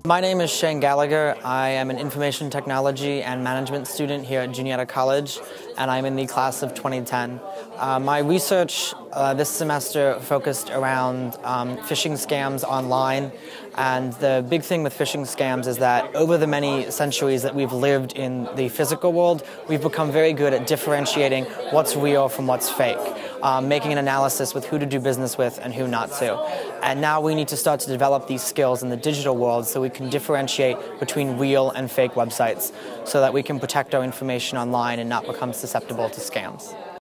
My name is Shane Gallagher. I am an information technology and management student here at Juniata College, and I'm in the class of 2010. My research this semester focused around phishing scams online, and the big thing with phishing scams is that over the many centuries that we've lived in the physical world, we've become very good at differentiating what's real from what's fake, making an analysis with who to do business with and who not to. And now we need to start to develop these skills in the digital world so we can differentiate between real and fake websites so that we can protect our information online and not become susceptible to scams.